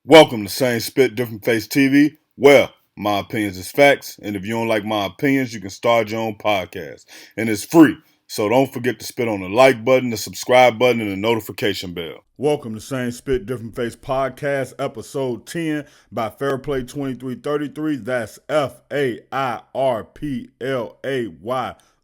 Welcome to Same Spit Different Face TV. Well, my opinions is facts, and if you don't like my opinions, you can start your own podcast. And it's free. So don't forget to spit on the like button, the subscribe button, and the notification bell. Welcome to Same Spit Different Face Podcast, episode 10 by Fairplay 2333. That's FAIRPLAY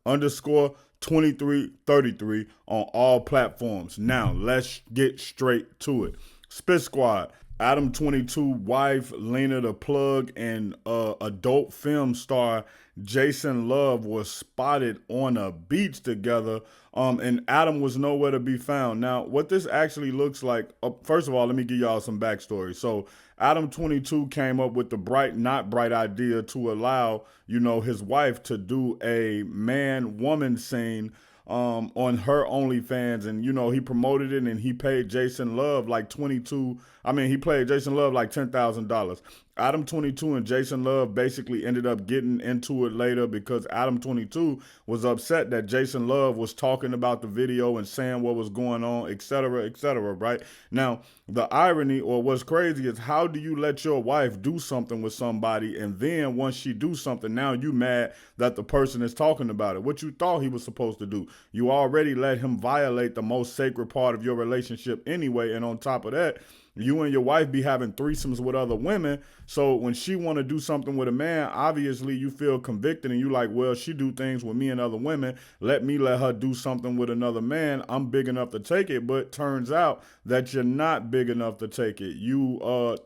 underscore 2333 on all platforms. Now, let's get straight to it. Spit Squad. Adam22 wife Lena the Plug and adult film star Jason Love was spotted on a beach together, and Adam was nowhere to be found. Now, what this actually looks like, first of all, let me give y'all some backstory. So, Adam22 came up with the not bright idea to allow, his wife to do a man-woman scene on her OnlyFans, and he promoted it, and he paid Jason Love like 22. I mean, he paid Jason Love like $10,000. Adam22 and Jason Love basically ended up getting into it later because Adam22 was upset that Jason Love was talking about the video and saying what was going on, etc., right? Now, the irony or what's crazy is, how do you let your wife do something with somebody, and then once she do something, now you mad that the person is talking about it? What you thought he was supposed to do? You already let him violate the most sacred part of your relationship anyway, and on top of that, you and your wife be having threesomes with other women. So when she want to do something with a man, obviously you feel convicted and you like, well, she do things with me and other women. Let her do something with another man. I'm big enough to take it. But turns out that you're not big enough to take it. You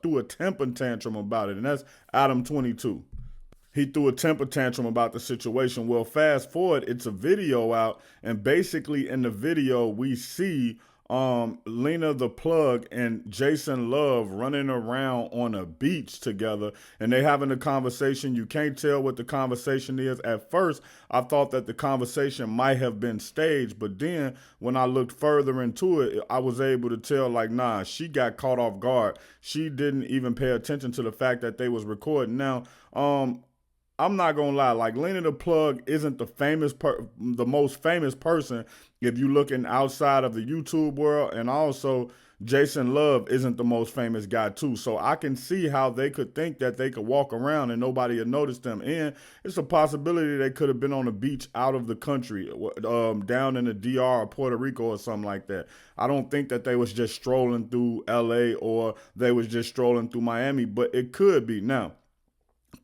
threw a temper tantrum about it. And that's Adam22. He threw a temper tantrum about the situation. Well, fast forward, it's a video out, and basically in the video we see Lena the Plug and Jason Love running around on a beach together, and they having a conversation. You can't tell what the conversation is. At first, I thought that the conversation might have been staged, but then when I looked further into it, I was able to tell, like, nah, she got caught off guard. She didn't even pay attention to the fact that they was recording. Now, I'm not gonna lie, like, Lena the Plug isn't the most famous person if you looking outside of the YouTube world, and also Jason Love isn't the most famous guy too. So I can see how they could think that they could walk around and nobody would notice them. And it's a possibility they could have been on a beach out of the country, down in the DR or Puerto Rico or something like that. I don't think that they was just strolling through LA or they was just strolling through Miami, but it could be. Now,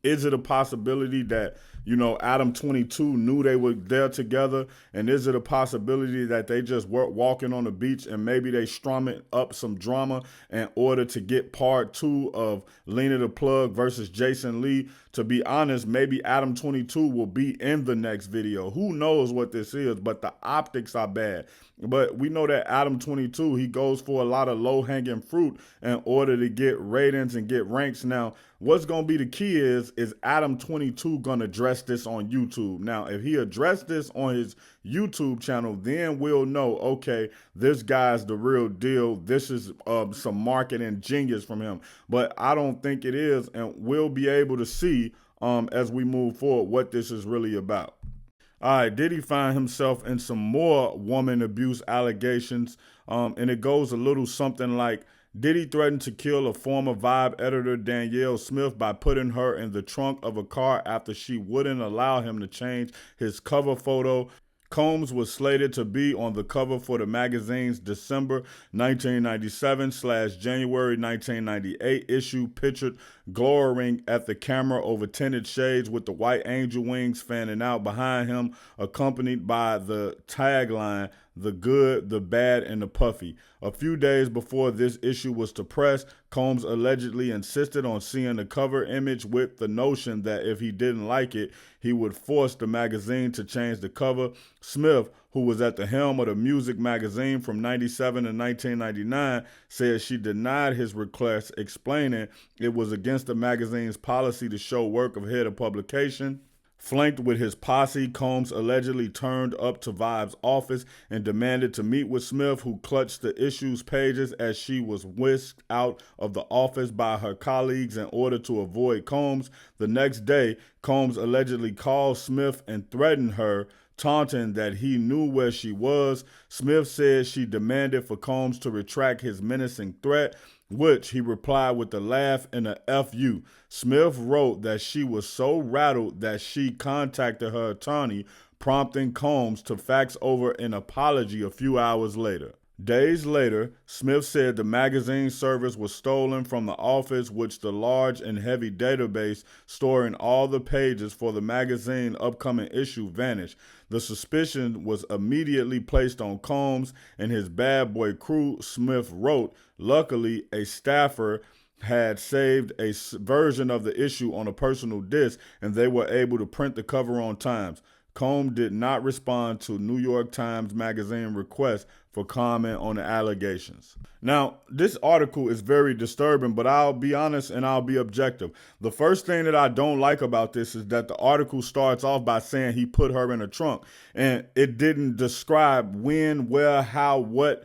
is it a possibility that, Adam22 knew they were there together? And is it a possibility that they just were walking on the beach and maybe they strumming up some drama in order to get part two of Lena the Plug versus Jason Lee? To be honest, maybe Adam22 will be in the next video. Who knows what this is, but the optics are bad. But we know that Adam22, he goes for a lot of low-hanging fruit in order to get ratings and get ranks. Now, what's going to be the key is Adam22 going to address this on YouTube? Now, if he addressed this on his YouTube channel, then we'll know, okay, this guy's the real deal. This is some marketing genius from him. But I don't think it is, and we'll be able to see as we move forward what this is really about. All right, Diddy find himself in some more woman abuse allegations, and it goes a little something like, Diddy threatened to kill a former Vibe editor, Danielle Smith, by putting her in the trunk of a car after she wouldn't allow him to change his cover photo. Combs was slated to be on the cover for the magazine's December 1997/January 1998 issue, pictured glowering at the camera over tinted shades with the white angel wings fanning out behind him, accompanied by the tagline, "The good, the bad, and the puffy." A few days before this issue was to press, Combs allegedly insisted on seeing the cover image with the notion that if he didn't like it, he would force the magazine to change the cover. Smith, who was at the helm of the music magazine from 97 to 1999, said she denied his request, explaining it was against the magazine's policy to show work ahead of publication. Flanked with his posse, Combs allegedly turned up to Vibe's office and demanded to meet with Smith, who clutched the issue's pages as she was whisked out of the office by her colleagues in order to avoid Combs. The next day, Combs allegedly called Smith and threatened her, taunting that he knew where she was. Smith said she demanded for Combs to retract his menacing threat. which he replied with a laugh and a FU. Smith wrote that she was so rattled that she contacted her attorney, prompting Combs to fax over an apology a few hours later. Days later, Smith said the magazine service was stolen from the office, which the large and heavy database storing all the pages for the magazine upcoming issue vanished. The suspicion was immediately placed on Combs and his bad boy crew, Smith wrote. Luckily, a staffer had saved a version of the issue on a personal disc, and they were able to print the cover on time. Combs did not respond to New York Times Magazine request for comment on the allegations. Now, this article is very disturbing, but I'll be honest and I'll be objective. The first thing that I don't like about this is that the article starts off by saying he put her in a trunk, and it didn't describe when, where, how, what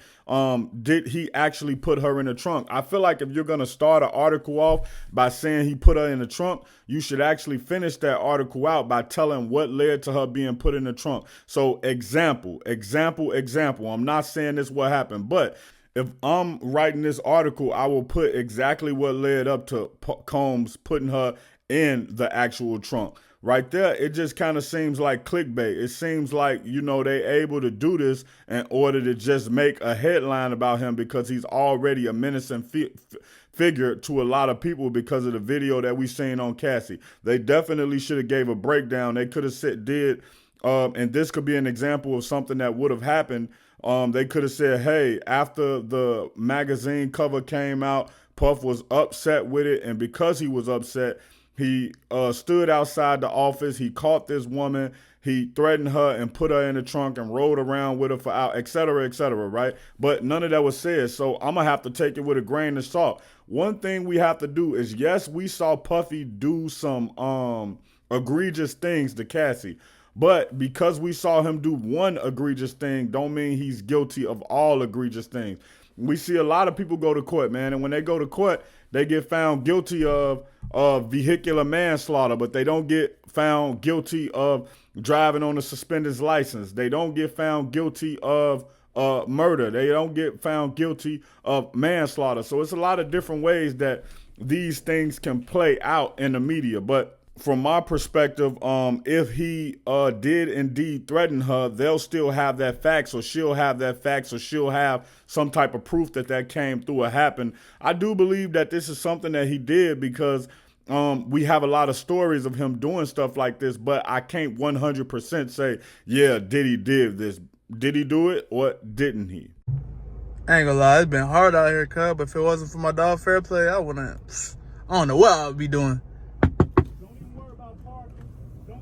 did he actually put her in the trunk. I feel like if you're going to start an article off by saying he put her in the trunk, you should actually finish that article out by telling what led to her being put in the trunk. So example. I'm not saying this what happened, but if I'm writing this article, I will put exactly what led up to Combs putting her in the actual trunk. Right there, it just kind of seems like clickbait. It seems like, they able to do this in order to just make a headline about him because he's already a menacing figure to a lot of people because of the video that we seen on Cassie. They definitely should have gave a breakdown. They could have and this could be an example of something that would have happened. They could have said, hey, after the magazine cover came out, Puff was upset with it, and because he was upset, he stood outside the office. He caught this woman. He threatened her and put her in the trunk and rode around with her for out, et cetera, right? But none of that was said, so I'm going to have to take it with a grain of salt. One thing we have to do is, yes, we saw Puffy do some egregious things to Cassie, but because we saw him do one egregious thing don't mean he's guilty of all egregious things. We see a lot of people go to court, man, and when they go to court, they get found guilty of vehicular manslaughter, but they don't get found guilty of driving on a suspended license. They don't get found guilty of murder. They don't get found guilty of manslaughter. So it's a lot of different ways that these things can play out in the media. But from my perspective, if he did indeed threaten her, they'll still have that fax, or she'll have that fax, or she'll have some type of proof that came through or happened. I do believe that this is something that he did because we have a lot of stories of him doing stuff like this, but I can't 100% say, yeah, Diddy did this. Did he do it or didn't he? I ain't gonna lie, it's been hard out here, cuz, but if it wasn't for my dog Fairplay, I don't know what I would be doing.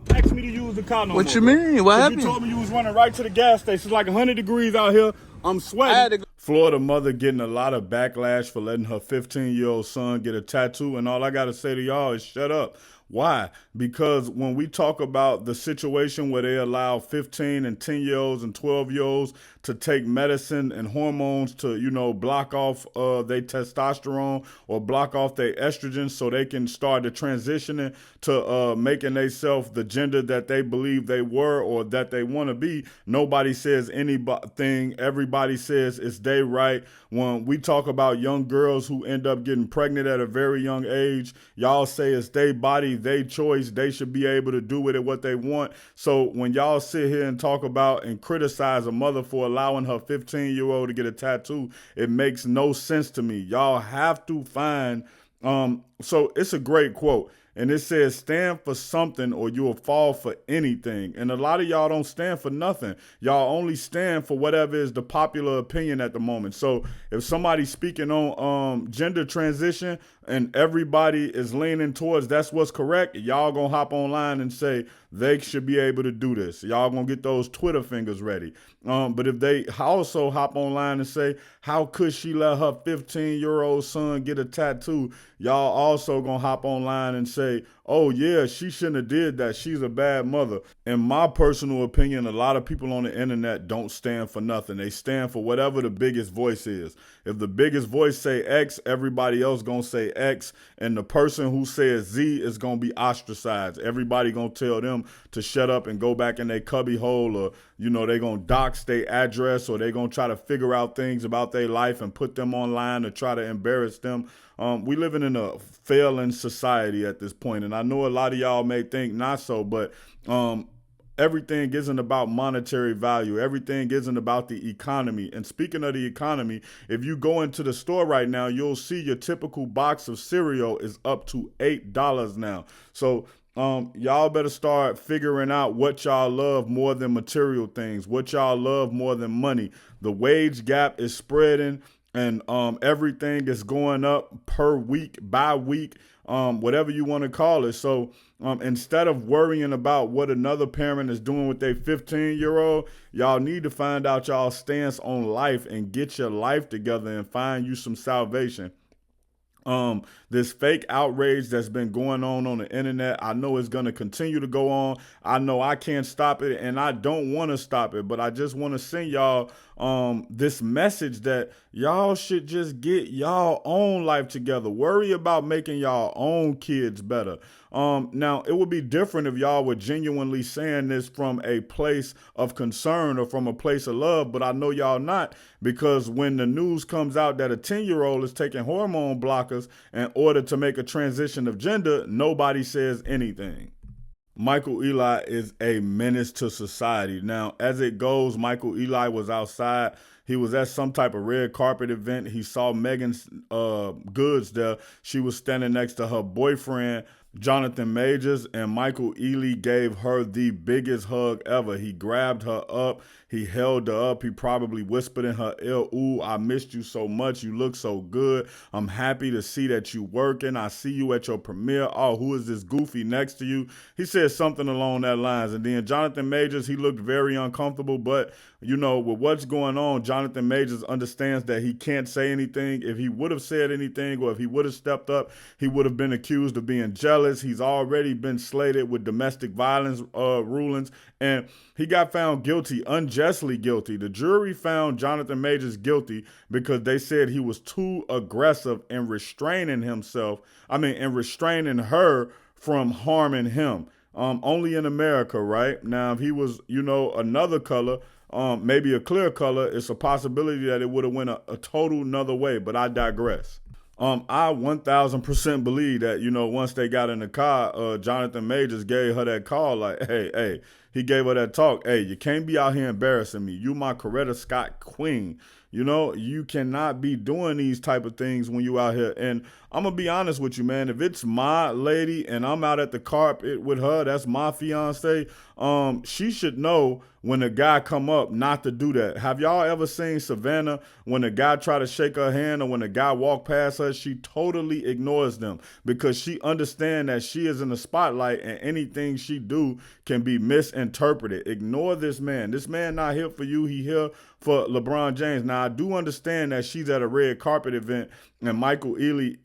Ask me to use the car no What more, you mean? What happened? You told me you was running right to the gas station. It's like 100 degrees out here. I'm sweating. Florida mother getting a lot of backlash for letting her 15-year-old son get a tattoo, and all I got to say to y'all is shut up. Why? Because when we talk about the situation where they allow 15 and 10-year-olds and 12-year-olds to take medicine and hormones to, block off their testosterone or block off their estrogen so they can start to transitioning to making themselves the gender that they believe they were or that they want to be, nobody says anything. Everybody says it's their right. When we talk about young girls who end up getting pregnant at a very young age, y'all say it's their body, their choice. They should be able to do with it what they want. So when y'all sit here and talk about and criticize a mother for allowing her 15-year-old to get a tattoo, it makes no sense to me. Y'all have to find, so it's a great quote. And it says, stand for something or you'll fall for anything. And a lot of y'all don't stand for nothing. Y'all only stand for whatever is the popular opinion at the moment. So if somebody's speaking on gender transition and everybody is leaning towards that's what's correct, y'all gonna hop online and say they should be able to do this. Y'all gonna get those Twitter fingers ready. But if they also hop online and say, how could she let her 15-year-old son get a tattoo? Y'all also gonna hop online and say, say, oh yeah, she shouldn't have did that, she's a bad mother. In my personal opinion, a lot of people on the internet don't stand for nothing. They stand for whatever the biggest voice is. If the biggest voice say X, everybody else gonna say X, and the person who says Z is gonna be ostracized. Everybody gonna tell them to shut up and go back in their cubby hole, or they gonna dox their address, or they gonna try to figure out things about their life and put them online to try to embarrass them. We living in a failing society at this point, and I know a lot of y'all may think not so, but everything isn't about monetary value. Everything isn't about the economy. And speaking of the economy, if you go into the store right now, you'll see your typical box of cereal is up to $8 now. So y'all better start figuring out what y'all love more than material things, what y'all love more than money. The wage gap is spreading, and everything is going up per week, by week, whatever you want to call it. So instead of worrying about what another parent is doing with their 15-year-old, y'all need to find out y'all stance on life and get your life together and find you some salvation. This fake outrage that's been going on the internet, I know it's going to continue to go on. I know I can't stop it, and I don't want to stop it, but I just want to send y'all this message that y'all should just get y'all own life together. Worry about making y'all own kids better. Now, it would be different if y'all were genuinely saying this from a place of concern or from a place of love, but I know y'all not, because when the news comes out that a 10-year-old is taking hormone blockers in order to make a transition of gender, nobody says anything. Michael Ealy is a menace to society. Now, as it goes, Michael Ealy was outside. He was at some type of red carpet event. He saw Megan's goods there. She was standing next to her boyfriend, Jonathan Majors, and Michael Ealy gave her the biggest hug ever. He grabbed her up. He held her up. He probably whispered in her ear, "Ooh, I missed you so much. You look so good. I'm happy to see that you working. I see you at your premiere. Oh, who is this goofy next to you?" He said something along that lines. And then Jonathan Majors, he looked very uncomfortable. But, with what's going on, Jonathan Majors understands that he can't say anything. If he would have said anything, or if he would have stepped up, he would have been accused of being jealous. He's already been slated with domestic violence rulings, and he got found guilty, unjustly guilty. The jury found Jonathan Majors guilty because they said he was too aggressive in restraining her from harming him. Only in America, right? Now, if he was, another color, maybe a clear color, it's a possibility that it would have went a total another way, but I digress. I 1000% believe that, once they got in the car, Jonathan Majors gave her that call like, hey, he gave her that talk. Hey, you can't be out here embarrassing me. You my Coretta Scott queen. You cannot be doing these type of things when you out here. And I'm going to be honest with you, man. If it's my lady and I'm out at the carpet with her, that's my fiance, she should know when a guy come up not to do that. Have y'all ever seen Savannah when a guy try to shake her hand, or when a guy walk past her, she totally ignores them because she understand that she is in the spotlight and anything she do can be misinterpreted. Ignore this man. This man not here for you. He here for LeBron James. Now, I do understand that she's at a red carpet event and Michael Ealy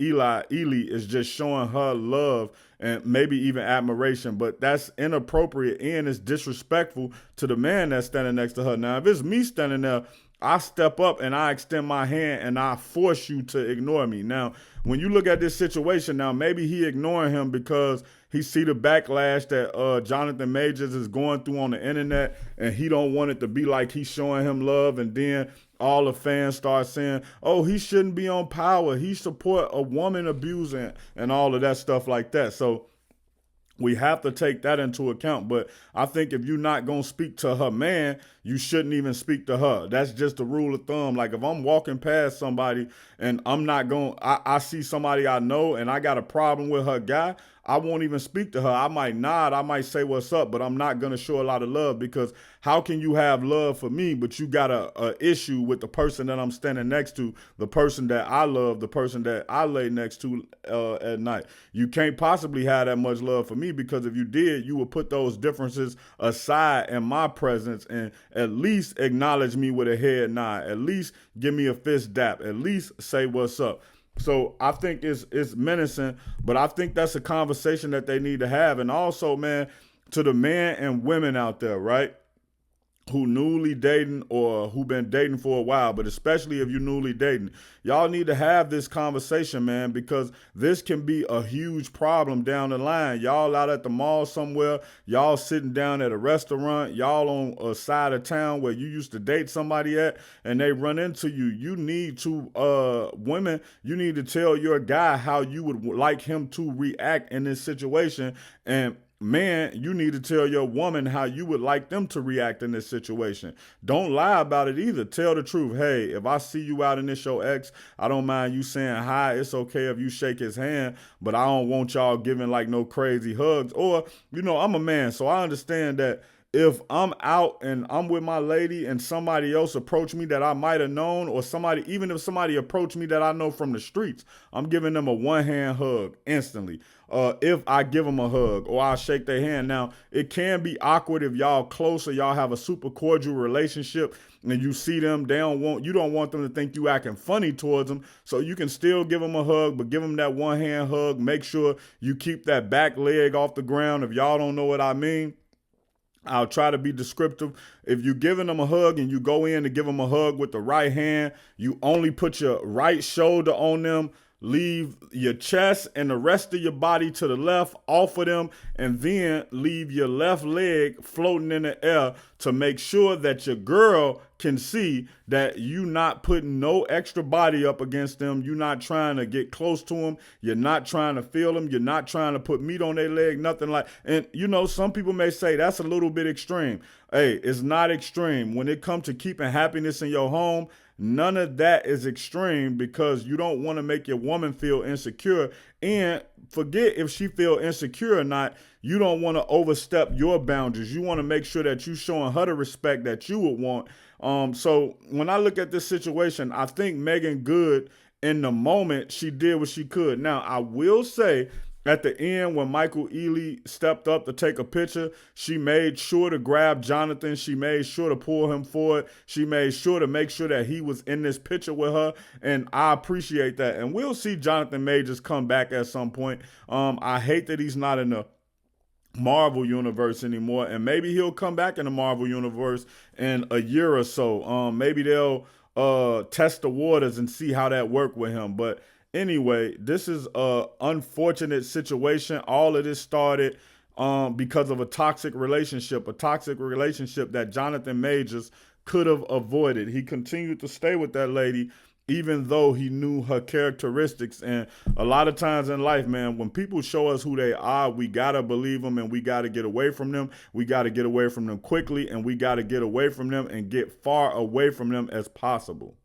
is just showing her love and maybe even admiration, but that's inappropriate and it's disrespectful to the man that's standing next to her. Now, if it's me standing there, I step up and I extend my hand and I force you to ignore me. Now, when you look at this situation, now maybe he ignoring him because he see the backlash that Jonathan Majors is going through on the internet, and he don't want it to be like he's showing him love, and then all the fans start saying, oh, he shouldn't be on Power. He support a woman abusing and all of that stuff like that. So we have to take that into account. But I think if you're not going to speak to her man, you shouldn't even speak to her. That's just a rule of thumb. Like if I'm walking past somebody and I see somebody I know and I got a problem with her guy, I won't even speak to her. I might nod, I might say what's up, but I'm not going to show a lot of love, because how can you have love for me, but you got a issue with the person that I'm standing next to, the person that I love, the person that I lay next to at night? You can't possibly have that much love for me, because if you did, you would put those differences aside in my presence and at least acknowledge me with a head nod, at least give me a fist dap, at least say what's up. So I think it's menacing, but I think that's a conversation that they need to have. And also, man, to the men and women out there, right? Who newly dating or who been dating for a while, but especially if you're newly dating, y'all need to have this conversation, man, because this can be a huge problem down the line. Y'all out at the mall somewhere, y'all sitting down at a restaurant, y'all on a side of town where you used to date somebody at, and they run into you. You need to, women, you need to tell your guy how you would like him to react in this situation. And man, you need to tell your woman how you would like them to react in this situation. Don't lie about it either. Tell the truth. Hey, if I see you out and it's your ex, I don't mind you saying hi. It's okay if you shake his hand, but I don't want y'all giving like no crazy hugs. Or, I'm a man, so I understand that if I'm out and I'm with my lady and somebody else approached me that I might have known, or even if somebody approached me that I know from the streets, I'm giving them a one-hand hug instantly. If I give them a hug or I shake their hand. Now, it can be awkward if y'all close or y'all have a super cordial relationship and you see them, you don't want them to think you acting funny towards them. So you can still give them a hug, but give them that one-hand hug. Make sure you keep that back leg off the ground. If y'all don't know what I mean, I'll try to be descriptive. If you're giving them a hug and you go in to give them a hug with the right hand, you only put your right shoulder on them, leave your chest and the rest of your body to the left off of them, and then leave your left leg floating in the air to make sure that your girl can see that you not putting no extra body up against them. You're not trying to get close to them. You're not trying to feel them. You're not trying to put meat on their leg, nothing like. And some people may say that's a little bit extreme. Hey, it's not extreme. When it comes to keeping happiness in your home, none of that is extreme, because you don't want to make your woman feel insecure. And forget if she feel insecure or not, you don't want to overstep your boundaries. You want to make sure that you showing her the respect that you would want. So when I look at this situation, I think Megan Good, in the moment, she did what she could. Now, I will say, at the end, when Michael Ealy stepped up to take a picture, she made sure to grab Jonathan. She made sure to pull him forward. She made sure to make sure that he was in this picture with her. And I appreciate that. And we'll see Jonathan Majors come back at some point. I hate that he's not in the Marvel universe anymore. And maybe he'll come back in the Marvel universe in a year or so. Maybe they'll test the waters and see how that worked with him. But anyway, this is a unfortunate situation. All of this started because of a toxic relationship that Jonathan Majors could have avoided. He continued to stay with that lady even though he knew her characteristics. And a lot of times in life, man, when people show us who they are, we got to believe them and we got to get away from them. We got to get away from them quickly, and we got to get away from them and get far away from them as possible.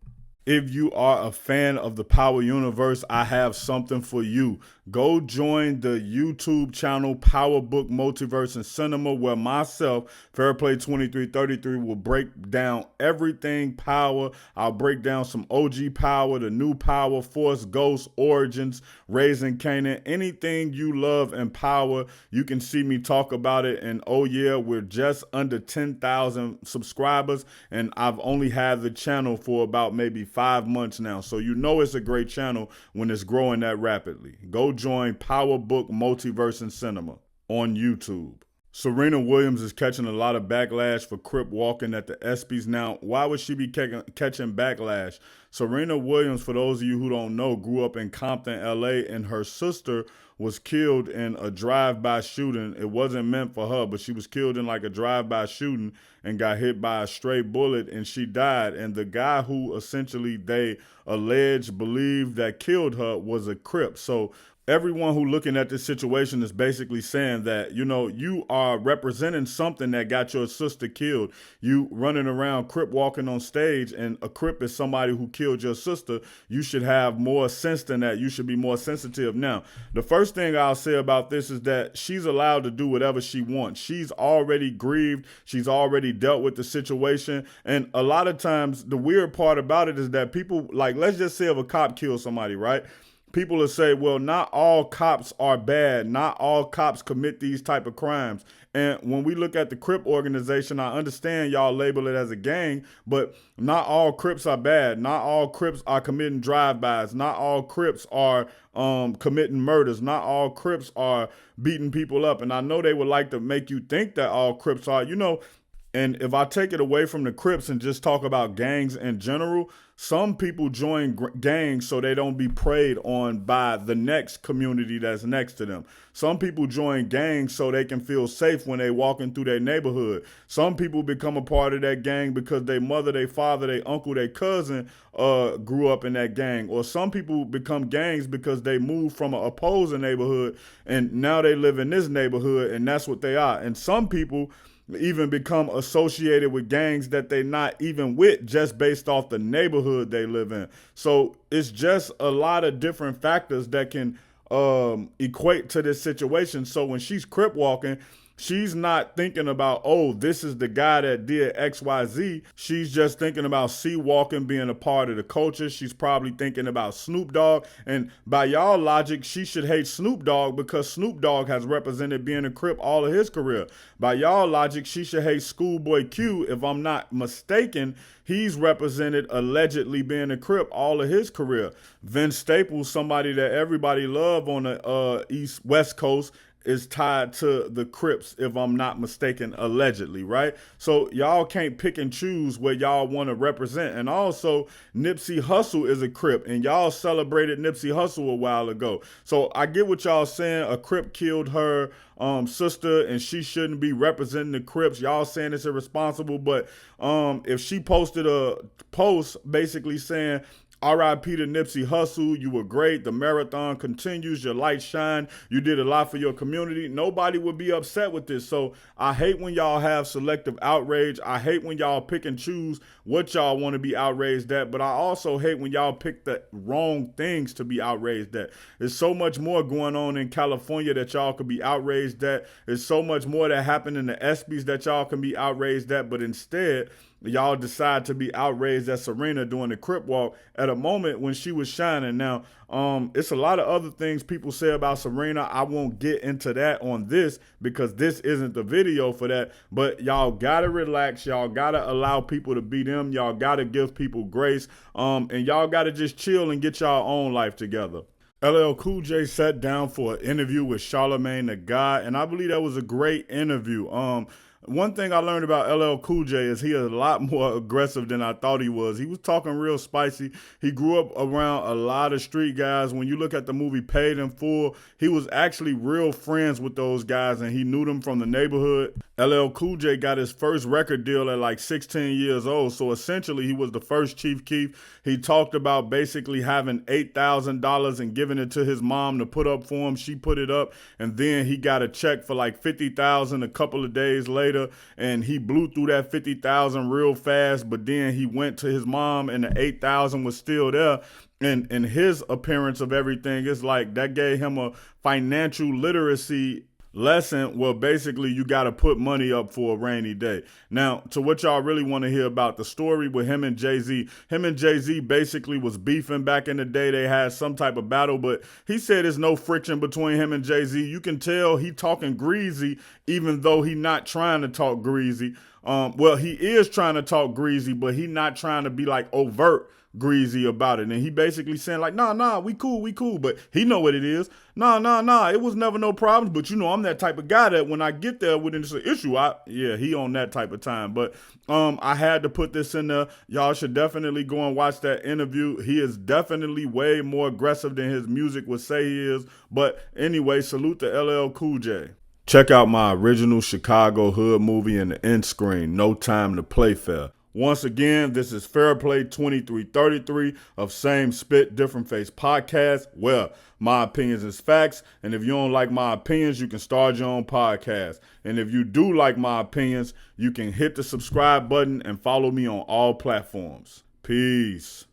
If you are a fan of the Power Universe, I have something for you. Go join the YouTube channel Power Book Multiverse and Cinema, where myself, Fairplay 2333, will break down everything Power. I'll break down some OG Power, the new Power, Force, Ghost, Origins, Raising Canaan, anything you love in Power. You can see me talk about it. And oh yeah, we're just under 10,000 subscribers, and I've only had the channel for about maybe 5 months now. So it's a great channel when it's growing that rapidly. Go join Power Book Multiverse and Cinema on YouTube. Serena Williams is catching a lot of backlash for crip walking at the ESPYs. Now, why would she be catching backlash? Serena Williams, for those of you who don't know, grew up in Compton, LA, and her sister was killed in a drive-by shooting. It wasn't meant for her, but she was killed in like a drive-by shooting and got hit by a stray bullet, and she died. And the guy who essentially they believed that killed her was a crip. So everyone who looking at this situation is basically saying that, you are representing something that got your sister killed. You running around crip walking on stage, and a crip is somebody who killed your sister. You should have more sense than that. You should be more sensitive. Now, the first thing I'll say about this is that she's allowed to do whatever she wants. She's already grieved. She's already dealt with the situation. And a lot of times, the weird part about it is that people, like, let's just say if a cop kills somebody, right? people will say, well, not all cops are bad. Not all cops commit these type of crimes. And when we look at the Crip organization, I understand y'all label it as a gang, but not all Crips are bad. Not all Crips are committing drive-bys. Not all Crips are committing murders. Not all Crips are beating people up. And I know they would like to make you think that all Crips are, and if I take it away from the Crips and just talk about gangs in general, some people join gangs so they don't be preyed on by the next community that's next to them. Some people join gangs so they can feel safe when they walking through their neighborhood. Some people become a part of that gang because their mother, their father, their uncle, their cousin grew up in that gang. Or some people become gangs because they moved from an opposing neighborhood and now they live in this neighborhood and that's what they are. And some people even become associated with gangs that they're not even with just based off the neighborhood they live in. So it's just a lot of different factors that can equate to this situation. So when she's Crip walking, she's not thinking about, oh, this is the guy that did XYZ. She's just thinking about C walking, being a part of the culture. She's probably thinking about Snoop Dogg. And by y'all logic, she should hate Snoop Dogg because Snoop Dogg has represented being a Crip all of his career. By y'all logic, she should hate Schoolboy Q. If I'm not mistaken, he's represented allegedly being a Crip all of his career. Vince Staples, somebody that everybody love on the West Coast, is tied to the Crips, if I'm not mistaken, allegedly, right? So y'all can't pick and choose where y'all want to represent. And also, Nipsey Hussle is a Crip, and y'all celebrated Nipsey Hussle a while ago. So I get what y'all saying. A Crip killed her sister, and she shouldn't be representing the Crips. Y'all saying it's irresponsible, but if she posted a post basically saying, R.I.P. to Nipsey Hussle, you were great. The marathon continues. Your light shine. You did a lot for your community. Nobody would be upset with this. So I hate when y'all have selective outrage. I hate when y'all pick and choose what y'all want to be outraged at. But I also hate when y'all pick the wrong things to be outraged at. There's so much more going on in California that y'all could be outraged at. There's so much more that happened in the ESPYs that y'all can be outraged at. But instead, y'all decide to be outraged at Serena doing the Crip walk at a moment when she was shining. Now, it's a lot of other things people say about Serena. I won't get into that on this because this isn't the video for that. But y'all gotta relax. Y'all gotta allow people to be them. Y'all gotta give people grace. And y'all gotta just chill and get y'all own life together. LL Cool J sat down for an interview with Charlamagne the God, and I believe that was a great interview. One thing I learned about LL Cool J is he is a lot more aggressive than I thought he was. He was talking real spicy. He grew up around a lot of street guys. When you look at the movie Paid in Full, he was actually real friends with those guys, and he knew them from the neighborhood. LL Cool J got his first record deal at like 16 years old, so essentially he was the first Chief Keef. He talked about basically having $8,000 and giving it to his mom to put up for him. She put it up, and then he got a check for like $50,000 a couple of days later, and he blew through that $50,000 real fast, but then he went to his mom and the $8,000 was still there. And his appearance of everything is like that gave him a financial literacy lesson. Well, basically you got to put money up for a rainy day. Now, to what y'all really want to hear about the story with him and Jay-Z. Him and Jay-Z basically was beefing back in the day. They had some type of battle, but he said there's no friction between him and Jay-Z. You can tell he talking greasy, even though he not trying to talk greasy. Well, he is trying to talk greasy, but he not trying to be like overt greasy about it. And he basically saying like, nah, we cool. But he know what it is. Nah, it was never no problems. But I'm that type of guy that when I get there with an issue, he on that type of time. But I had to put this in there. Y'all should definitely go and watch that interview. He is definitely way more aggressive than his music would say he is. But anyway, salute to LL Cool J. Check out my original Chicago hood movie in the end screen, No Time to Play Fair. Once again, this is Fairplay 2333 of Same Spit, Different Face podcast. Well, my opinions is facts, and if you don't like my opinions, you can start your own podcast. And if you do like my opinions, you can hit the subscribe button and follow me on all platforms. Peace.